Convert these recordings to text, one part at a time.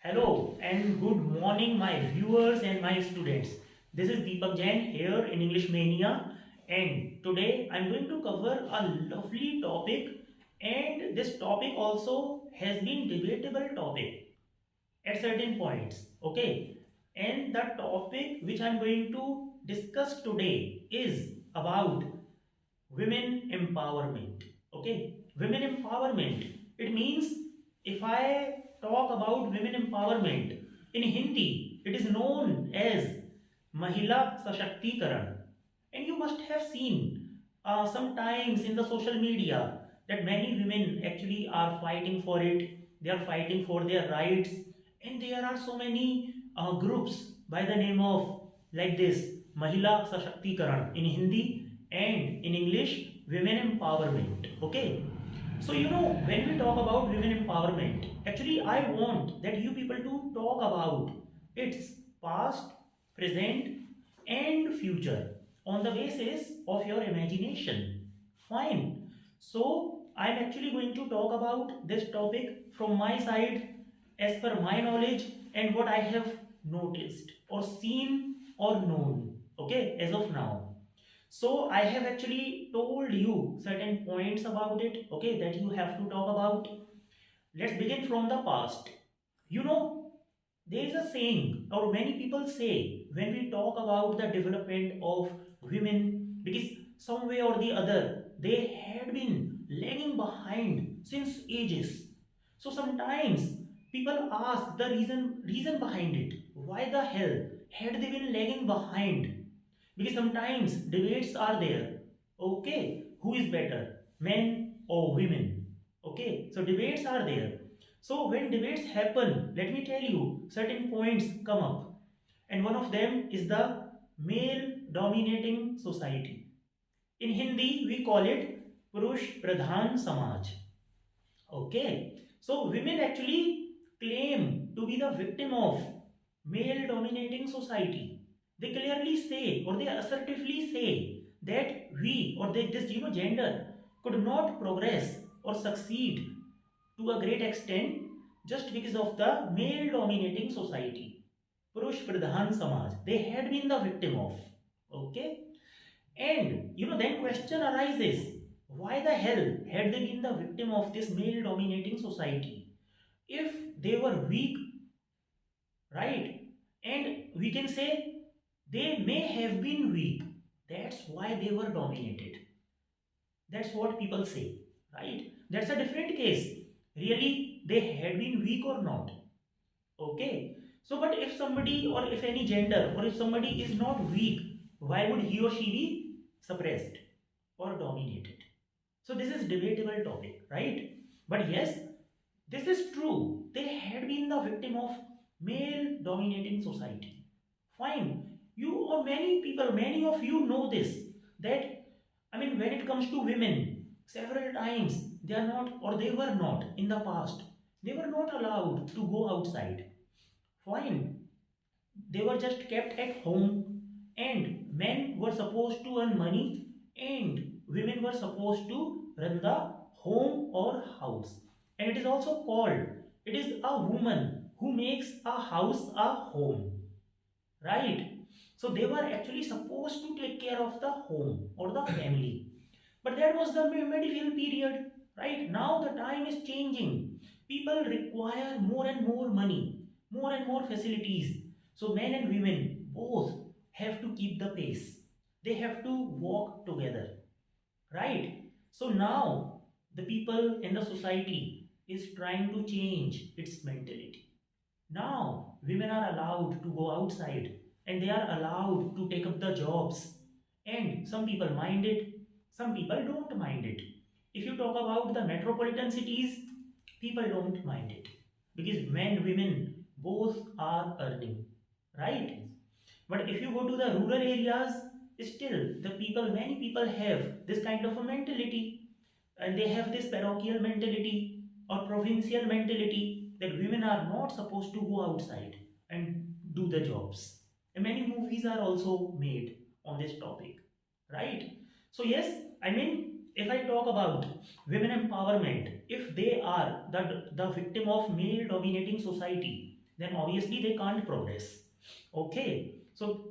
Hello and good morning, my viewers and my students. This is Deepak Jain here in English Mania, and today I'm going to cover a lovely topic. And this topic also has been debatable topic at certain points. Okay, and the topic which I'm going to discuss today is about women empowerment. Okay, women empowerment. It means if I talk about women empowerment in Hindi, it is known as Mahila Sashakti-karan. And you must have seen sometimes in the social media that many women actually are fighting for it. They are fighting for their rights, and there are so many groups by the name of like this Mahila Sashakti-karan in Hindi and in English women empowerment. Okay, so when we talk about women empowerment, actually I want that you people to talk about its past, present and future on the basis of your imagination. Fine. So I'm actually going to talk about this topic from my side as per my knowledge and what I have noticed or seen or known, okay, as of now. So I have actually told you certain points about it, okay, that you have to talk about. Let's begin from the past. You know, there is a saying, or many people say, when we talk about the development of women, because some way or the other, they had been lagging behind since ages. So sometimes people ask the reason behind it. Why the hell had they been lagging behind? Because sometimes debates are there. Okay, who is better, men or women? Okay, so debates are there. So when debates happen, let me tell you, certain points come up, and one of them is the male dominating society. In Hindi, we call it Purush Pradhan Samaj. Okay, so women actually claim to be the victim of male dominating society. They clearly say, or they assertively say, that we or this gender could not progress or succeed to a great extent just because of the male dominating society. Purush Pradhan Samaj, they had been the victim of. Okay, and then question arises, why the hell had they been the victim of this male dominating society? If they were weak, right? And we can say they may have been weak. That's why they were dominated. That's what people say, right? That's a different case. Really, they had been weak or not. Okay. So, but if somebody or if any gender or if somebody is not weak, why would he or she be suppressed or dominated? So this is debatable topic, right? But yes, this is true. They had been the victim of male dominating society. Fine. You or many people, many of you know this. That, I mean, when it comes to women, several times they are not or they were not in the past. They were not allowed to go outside. Fine. They were just kept at home, and men were supposed to earn money and women were supposed to run the home or house. And it is also called, it is a woman who makes a house a home, right? So they were actually supposed to take care of the home or the family. But that was the medieval period, right? Now the time is changing. People require more and more money, more and more facilities. So men and women both have to keep the pace. They have to walk together, right? So now the people in the society is trying to change its mentality. Now women are allowed to go outside and they are allowed to take up the jobs. And some people mind it, some people don't mind it. If you talk about the metropolitan cities, people don't mind it because men, women both are earning, right? But if you go to the rural areas, still the people, many people have this kind of a mentality, and they have this parochial mentality or provincial mentality that women are not supposed to go outside and do the jobs. And many movies are also made on this topic, right? So yes, I mean, if I talk about women empowerment, if they are the victim of male dominating society, then obviously they can't progress. Okay, so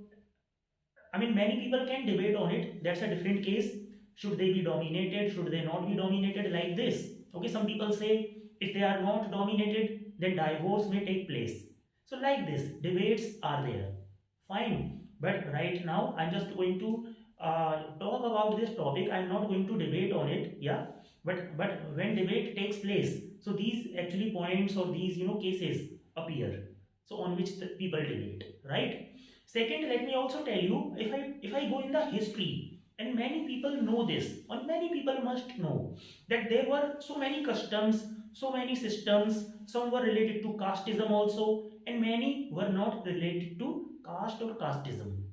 many people can debate on it. That's a different case. Should they be dominated? Should they not be dominated like this? Okay, some people say if they are not dominated, then divorce may take place. So, like this, debates are there. Fine. But right now, I'm just going to talk about this topic. I'm not going to debate on it. Yeah. But when debate takes place, so these actually points or these cases appear. So on which the people debate, right? Second, let me also tell you, if I go in the history, and many people know this, or many people must know, that there were so many customs, so many systems, some were related to casteism also, and many were not related to caste or casteism.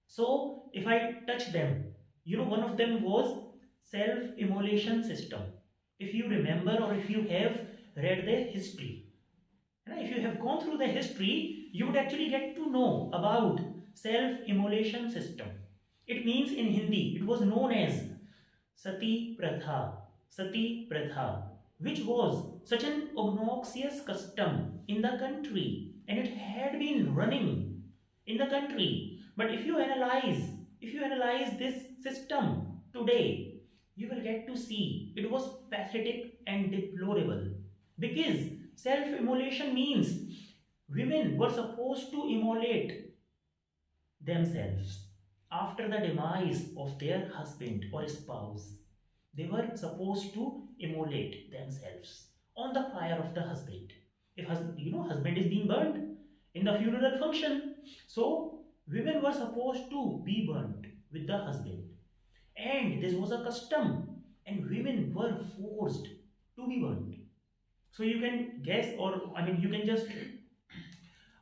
So if I touch them, one of them was self-immolation system. If you remember or if you have read the history, if you have gone through the history, you would actually get to know about self-immolation system. It means in Hindi, it was known as Sati Pratha. Sati Pratha, which was such an obnoxious custom in the country, and it had been running in the country. But if you analyze this system today, you will get to see it was pathetic and deplorable. Because self-immolation means women were supposed to immolate themselves after the demise of their husband or spouse. They were supposed to immolate themselves on the pyre of the husband. If husband is being burned in the funeral function, so women were supposed to be burnt with the husband, and this was a custom, and women were forced to be burnt. So you can guess, or you can just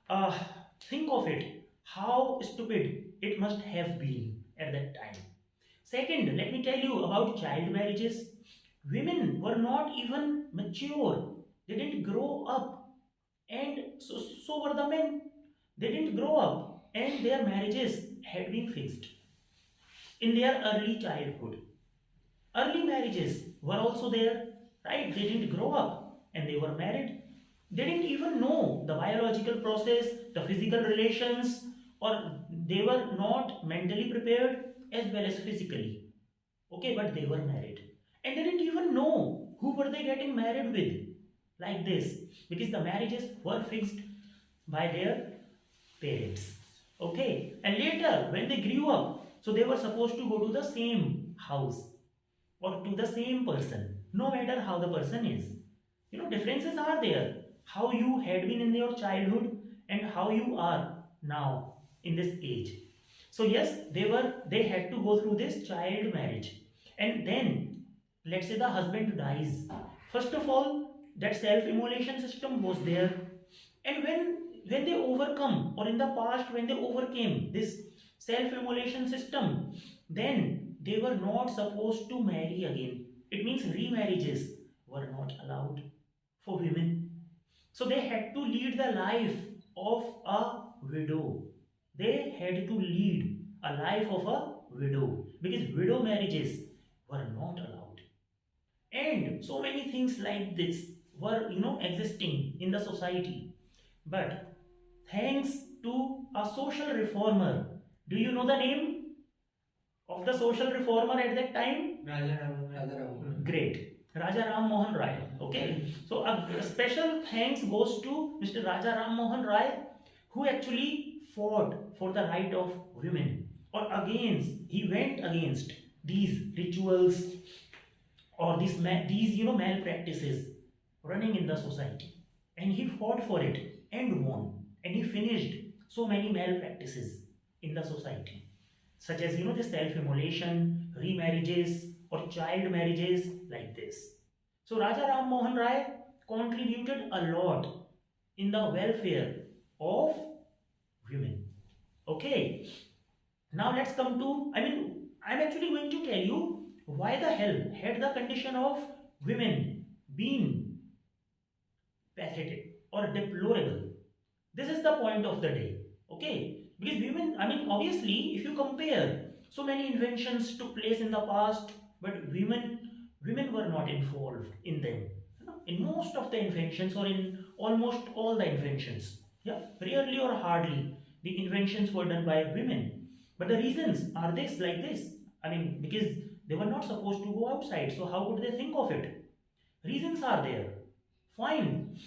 uh, think of it, how stupid it must have been at that time. Second, let me tell you about child marriages. Women were not even mature, they didn't grow up, and so were the men. They didn't grow up, and their marriages had been fixed in their early childhood. Early marriages were also there, right? They didn't grow up and they were married. They didn't even know the biological process, the physical relations, or they were not mentally prepared as well as physically. Okay, but they were married. And they didn't even know who were they getting married with, like this, because the marriages were fixed by their parents. Okay, and later when they grew up, so they were supposed to go to the same house or to the same person, no matter how the person is. Differences are there. How you had been in your childhood and how you are now in this age. So yes, they had to go through this child marriage. And then let's say the husband dies. First of all, that self-immolation system was there. And when they overcome, or in the past when they overcame this self-immolation system, then they were not supposed to marry again. It means remarriages were not allowed for women. So they had to lead the life of a widow. They had to lead a life of a widow, because widow marriages were not allowed. And so many things like this were existing in the society. But thanks to a social reformer, do you know the name of the social reformer at that time? Great. Raja Ram Mohan Rai. Okay. So a special thanks goes to Mr. Raja Ram Mohan Rai, who actually fought for the right of women, or he went against these rituals or these malpractices running in the society, and he fought for it and won, and he finished so many malpractices in the society, such as the self-immolation, remarriages, or child marriages, like this. So Raja Ram Mohan Rai contributed a lot in the welfare of women. Okay, now let's come to, I'm actually going to tell you why the hell had the condition of women been pathetic or deplorable. This is the point of the day. Okay, because women, obviously if you compare, so many inventions took place in the past, but women were not involved in them. in most of the inventions or in almost all the inventions. Yeah, rarely or hardly the inventions were done by women. But the reasons are this like this. I mean, because they were not supposed to go outside, so how could they think of it? Reasons are there. Fine.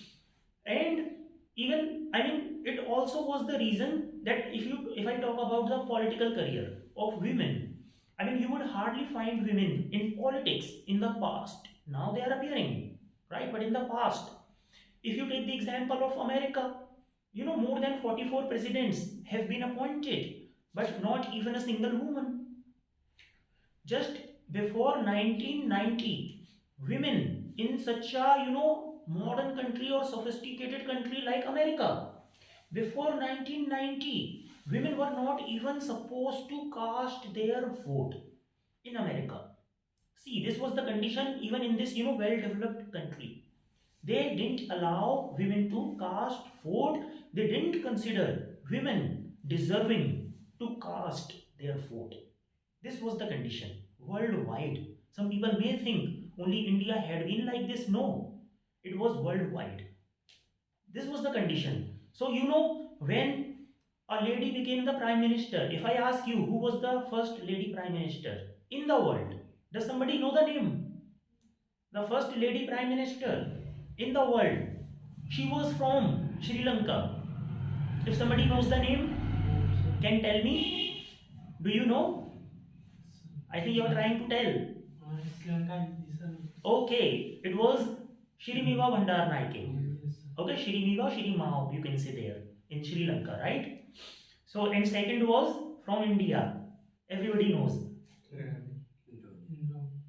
And even, I mean, it also was the reason that if I talk about the political career of women, I mean, you would hardly find women in politics in the past. Now they are appearing, right? But in the past, if you take the example of America, more than 44 presidents have been appointed, but not even a single woman. Just before 1990, women in such a, modern country or sophisticated country like America, before 1990, women were not even supposed to cast their vote in America. See, this was the condition even in this, well-developed country. They didn't allow women to cast vote. They didn't consider women deserving to cast their vote. This was the condition worldwide. Some people may think only India had been like this. No, it was worldwide. This was the condition. So, when a lady became the prime minister, if I ask you who was the first lady prime minister in the world, does somebody know the name? The first lady prime minister in the world, she was from Sri Lanka. If somebody knows the name, can tell me. Do you know? I think you are trying to tell. Okay, it was Shirimiva Bandaranaike. Okay, Shirimiva Shirimao, you can say there in Sri Lanka, right? So, and second was from India. Everybody knows.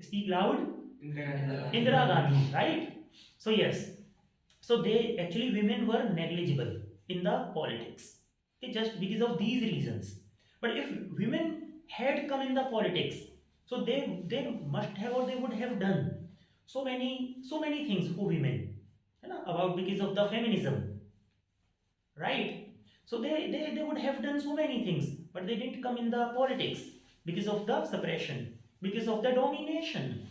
Speak loud. Indira Gandhi, right? So yes, so they actually women were negligible in the politics, okay, just because of these reasons. But if women had come in the politics, so they must have or they would have done so many things for women, about because of the feminism, right? So they would have done so many things, but they didn't come in the politics because of the suppression, because of the domination,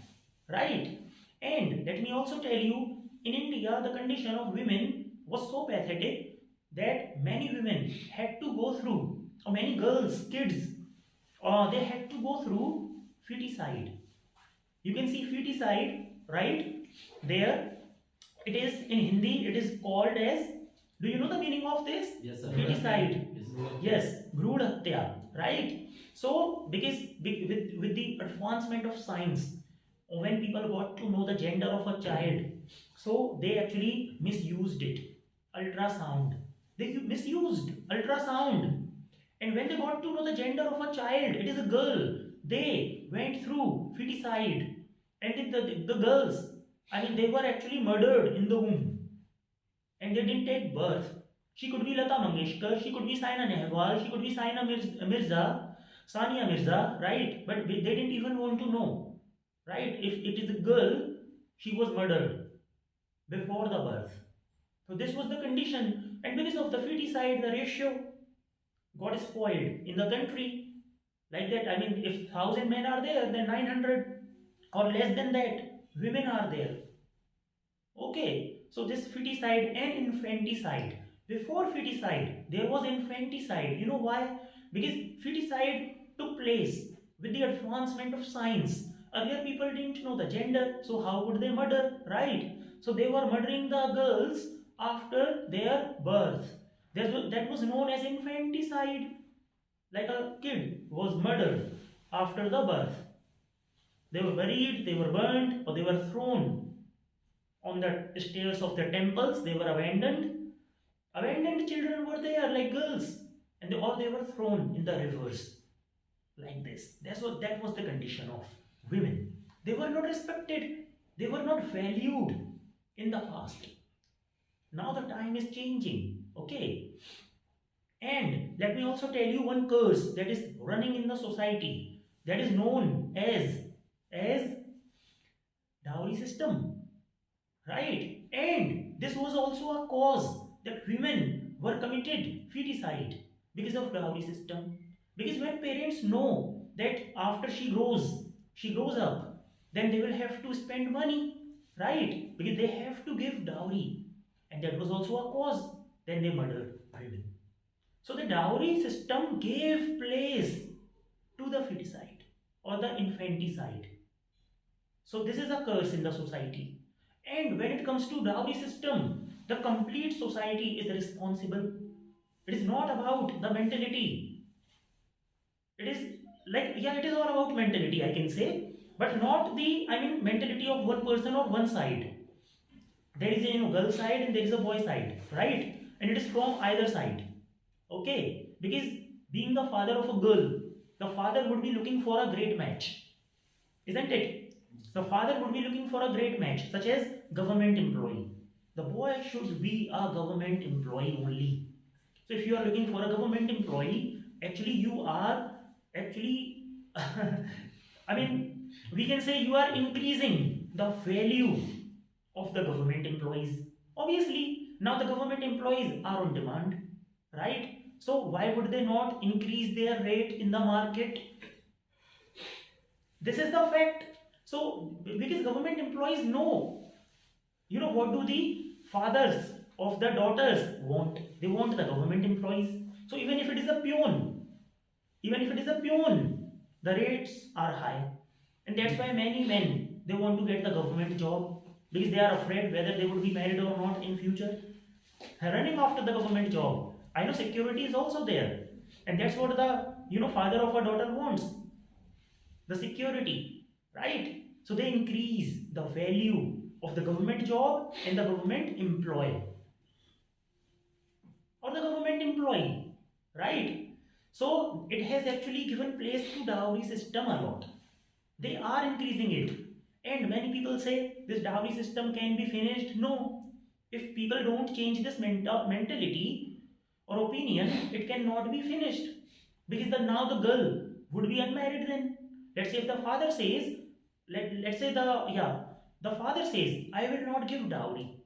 right? And let me also tell you, in India, the condition of women was so pathetic that many women had to go through, or many girls, kids, they had to go through feticide. You can see feticide, right? There, it is in Hindi, it is called as, do you know the meaning of this? Yes, sir. Feticide. Yes, Brood Hatya, right? So, because with the advancement of science, when people got to know the gender of a child, so they actually misused it. Ultrasound. They misused ultrasound. And when they got to know the gender of a child, it is a girl, they went through feticide. And the girls, I mean, they were actually murdered in the womb. And they didn't take birth. She could be Lata Mangeshkar, she could be Saina Nehwal, she could be Mirza, Sania Mirza, right? But they didn't even want to know, right? If it is a girl, she was murdered before the birth. So this was the condition, and because of the feticide, the ratio got spoiled in the country. Like that, I mean, if 1,000 men are there, then 900 or less than that women are there. Okay, so this feticide and infanticide. Before feticide, there was infanticide. You know why? Because feticide took place with the advancement of science. Earlier people didn't know the gender, so how could they murder, right? So they were murdering the girls after their birth. That was known as infanticide. Like a kid was murdered after the birth. They were buried, they were burnt, or they were thrown on the stairs of the temples. They were abandoned. Abandoned children were there, like girls, and they were thrown in the rivers, like this. That was the condition of women. They were not respected. They were not valued in the past. Now the time is changing. Okay. And let me also tell you one curse that is running in the society, that is known as dowry system, right? And this was also a cause that women were committed feticide because of dowry system. Because when parents know that after she grows up, then they will have to spend money, right? Because they have to give dowry, and that was also a cause. Then they murdered women. So the dowry system gave place to the feticide or the infanticide. So this is a curse in the society. And when it comes to dowry system, the complete society is responsible. It is not about the mentality. It is like, yeah, it is all about mentality, I can say, but not the, I mean, mentality of one person or one side. There is a girl side and there is a boy side, right? And it is from either side. Okay, because being the father of a girl, the father would be looking for a great match, isn't it? The father would be looking for a great match, such as government employee. The boy should be a government employee only. So if you are looking for a government employee, actually you are actually, I mean, we can say you are increasing the value of the government employees. Obviously, now the government employees are on demand, right? So why would they not increase their rate in the market? This is the fact. So because government employees know, what do the fathers of the daughters want? They want the government employees. So even if it is a peon, the rates are high. And that's why many men, they want to get the government job, because they are afraid whether they would be married or not in future. Running after the government job. I know security is also there. And that's what the father of a daughter wants. The security, right? So they increase the value of the government job and the government employee or the government employee, right? So it has actually given place to dowry system a lot. They are increasing it. And many people say this dowry system can be finished. No. If people don't change this mentality or opinion, it cannot be finished. Because now the girl would be unmarried then. Let's say if the father says, let's say the father says, I will not give dowry.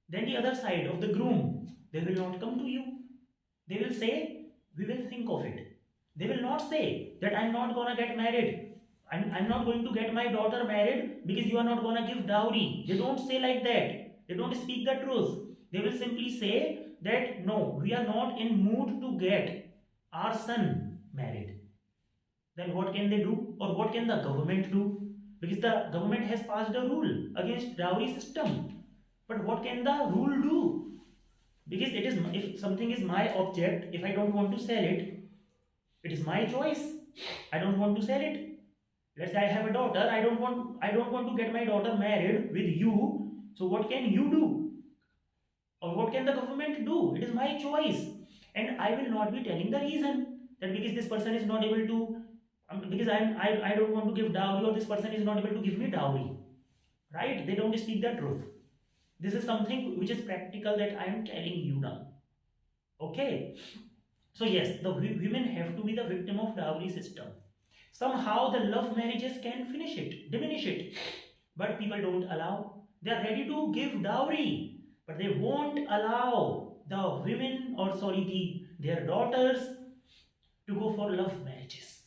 Then the other side of the groom, they will not come to you. They will say, we will think of it. They will not say that I'm not gonna get married. I'm not going to get my daughter married because you are not gonna give dowry. They don't say like that. They don't speak the truth. They will simply say that no, we are not in mood to get our son married. Then what can they do, or what can the government do? Because the government has passed a rule against dowry system. But what can the rule do? Because it is, if something is my object, if I don't want to sell it, it is my choice. I don't want to sell it. Let's say I have a daughter. I don't want to get my daughter married with you. So what can you do? Or what can the government do? It is my choice. And I will not be telling the reason that because this person is not able to, because I don't want to give dowry, or this person is not able to give me dowry. Right? They don't speak the truth. This is something which is practical that I am telling you now. Okay? So yes, the women have to be the victim of dowry system. Somehow the love marriages can diminish it. But people don't allow. They are ready to give dowry, but they won't allow the women, or their daughters to go for love marriages.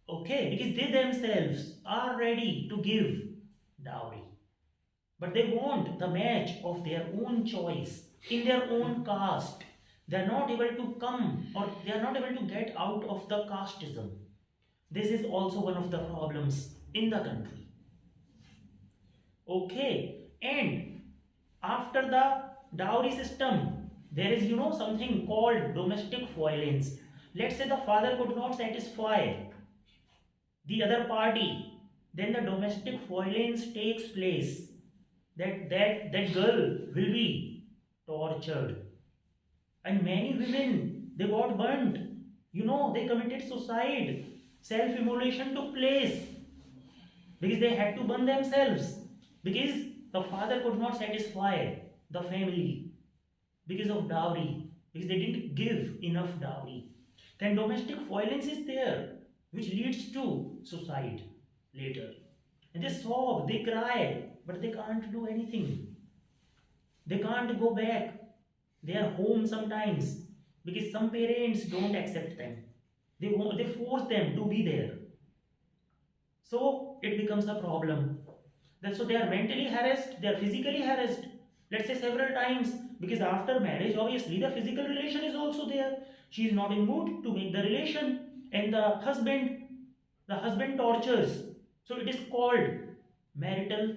Okay, because they themselves are ready to give dowry. But they want the match of their own choice, in their own caste. They are not able to come, or they are not able to get out of the casteism. This is also one of the problems in the country. Okay, and after the dowry system, there is something called domestic violence. Let's say the father could not satisfy the other party, then the domestic violence takes place. That girl will be tortured. And many women, they got burnt. They committed suicide. Self-immolation took place. Because they had to burn themselves. Because the father could not satisfy the family. Because of dowry. Because they didn't give enough dowry. Then domestic violence is there, which leads to suicide later. And they sob, they cry, but they can't do anything. They can't go back. They are home sometimes because some parents don't accept them. They force them to be there. So it becomes a problem. So they are mentally harassed, they are physically harassed, let's say several times, because after marriage obviously the physical relation is also there. She is not in mood to make the relation, and the husband tortures. So it is called marital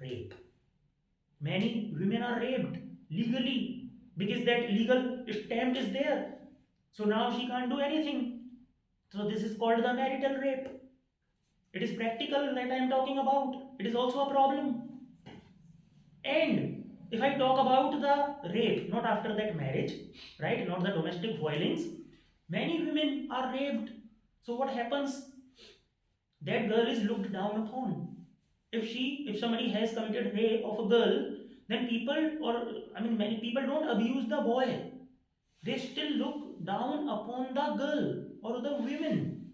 rape. Many women are raped legally because that legal stamp is there. So now she can't do anything. So this is called the marital rape. It is practical that I am talking about. It is also a problem. And if I talk about the rape, not after that marriage, right? Not the domestic violence. Many women are raped. So what happens? That girl is looked down upon. If somebody has committed rape of a girl, then many people don't abuse the boy. They still look down upon the girl or the women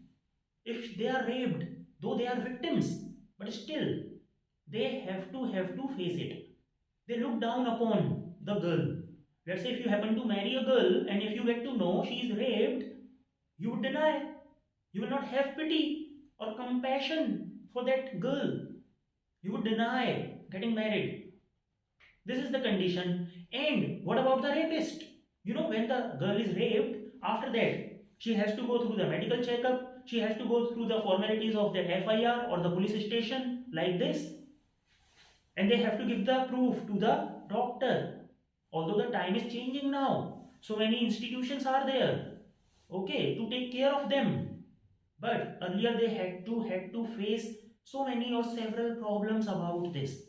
if they are raped, though they are victims, but still they have to face it. They look down upon the girl. Let's say if you happen to marry a girl and if you get to know she is raped, you would deny. You will not have pity or compassion for that girl. You would deny getting married. This is the condition. And what about the rapist? When the girl is raped, after that, she has to go through the medical checkup. She has to go through the formalities of the FIR or the police station, like this. And they have to give the proof to the doctor. Although the time is changing now, so many institutions are there, okay, to take care of them. But earlier they had to face so many or several problems about this.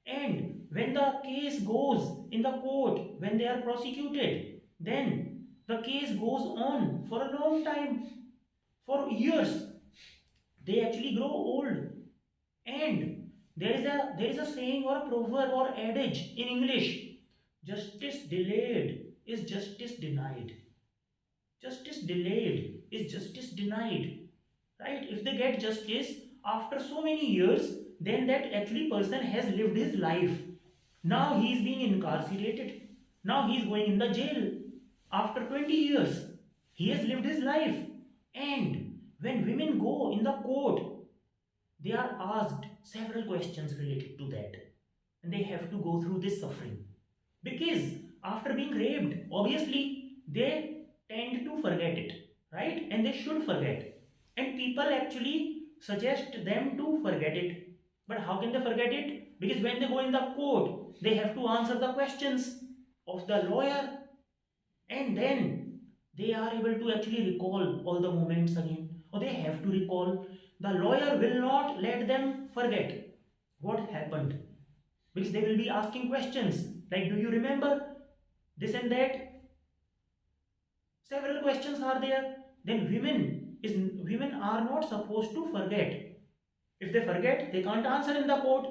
And when the case goes in the court, when they are prosecuted, then the case goes on for a long time, for years. They actually grow old. And there is a saying or a proverb or adage in English: justice delayed is justice denied. Justice delayed is justice denied. Right? If they get justice after so many years, then that actually person has lived his life. Now he is being incarcerated. Now he is going in the jail. After 20 years, he has lived his life. And when women go in the court, they are asked several questions related to that. And they have to go through this suffering. Because after being raped, obviously, they tend to forget it. Right? And they should forget. And people actually suggest them to forget it. But how can they forget it? Because when they go in the court, they have to answer the questions of the lawyer. And then they are able to actually recall all the moments again. Or they have to recall. The lawyer will not let them forget what happened. Because they will be asking questions like, do you remember this and that? Several questions are there. Then women are not supposed to forget. If they forget, they can't answer in the court.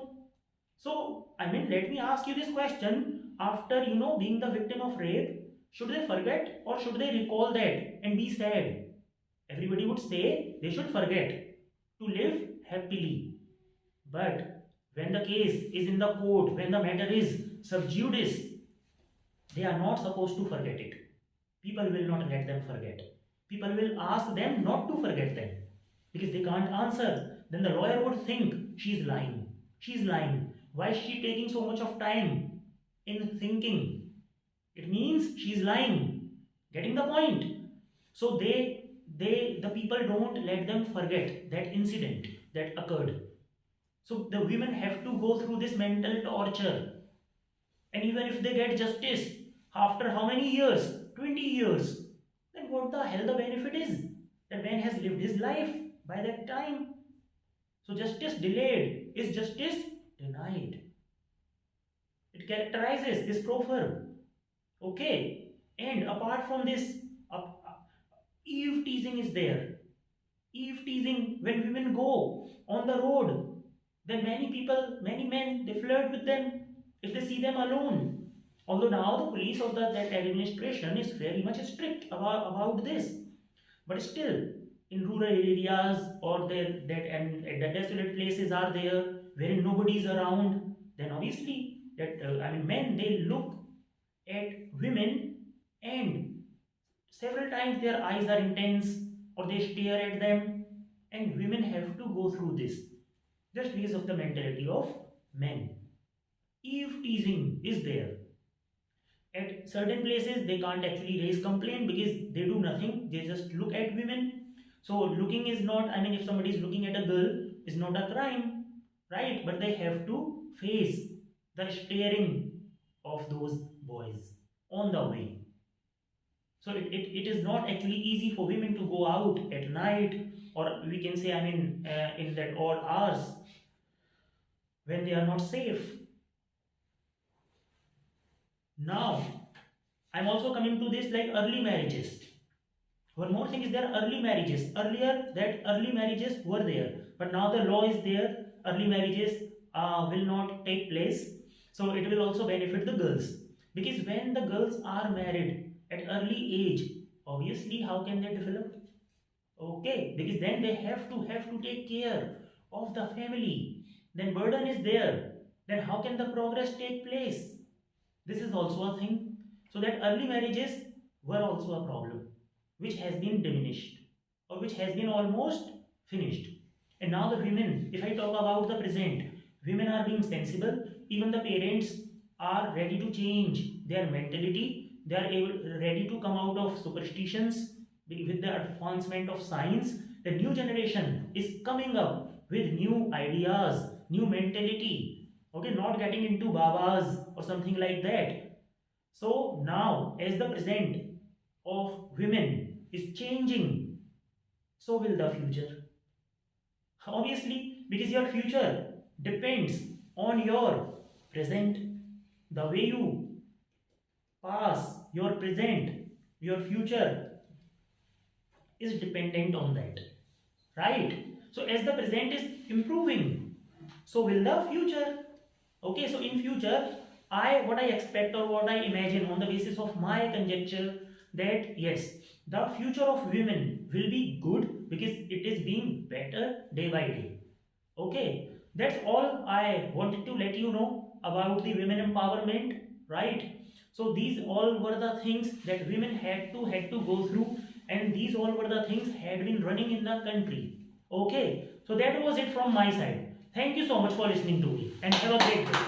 So, let me ask you this question. After, being the victim of rape, should they forget or should they recall that and be sad? Everybody would say they should forget to live happily. But when the case is in the court, when the matter is sub judice, they are not supposed to forget it. People will not let them forget. People will ask them not to forget them because they can't answer. Then the lawyer would think she is lying. She is lying. Why is she taking so much of time in thinking? It means she is lying. Getting the point? So the people don't let them forget that incident that occurred. So the women have to go through this mental torture. And even if they get justice after how many years? 20 years. Then what the hell the benefit is? That man has lived his life by that time. So justice delayed is justice denied. It characterizes this proverb. Okay. And apart from this, eve teasing is there. Eve teasing, when women go on the road, then many men, they flirt with them if they see them alone. Although now the police of that administration is very much strict about this. But still, in rural areas or the desolate places are there, wherein nobody is around, then obviously men, they look at women and several times their eyes are intense or they stare at them, and women have to go through this just because of the mentality of men. Eve teasing is there. At certain places, they can't actually raise complaint because they do nothing. They just look at women. So looking is not, I mean, if somebody is looking at a girl, is not a crime, right? But they have to face the staring of those boys on the way. So it is not actually easy for women to go out at night, or we can say, I mean, in that odd hours when they are not safe. Now, I'm also coming to this like early marriages. One more thing is there early marriages. Earlier, that early marriages were there, but now the law is there. Early marriages will not take place. So it will also benefit the girls, because when the girls are married at early age, obviously how can they develop? Okay, because then they have to take care of the family. Then burden is there. Then how can the progress take place? This is also a thing. So that early marriages were also a problem, which has been diminished, or which has been almost finished. And now the women, if I talk about the present, women are being sensible. Even the parents are ready to change their mentality. They are ready to come out of superstitions with the advancement of science. The new generation is coming up with new ideas, new mentality. Okay, not getting into babas or something like that. So now, as the present of women is changing, so will the future. Obviously, because your future depends on your present. The way you pass your present, your future is dependent on that. Right? So, as the present is improving, so will the future. Okay, so in future, what I expect or what I imagine on the basis of my conjecture, that yes, the future of women will be good because it is being better day by day. Okay, that's all I wanted to let you know about the women empowerment, right? So these all were the things that women had to go through, and these all were the things had been running in the country. Okay, so that was it from my side. Thank you so much for listening to me, and have a great day.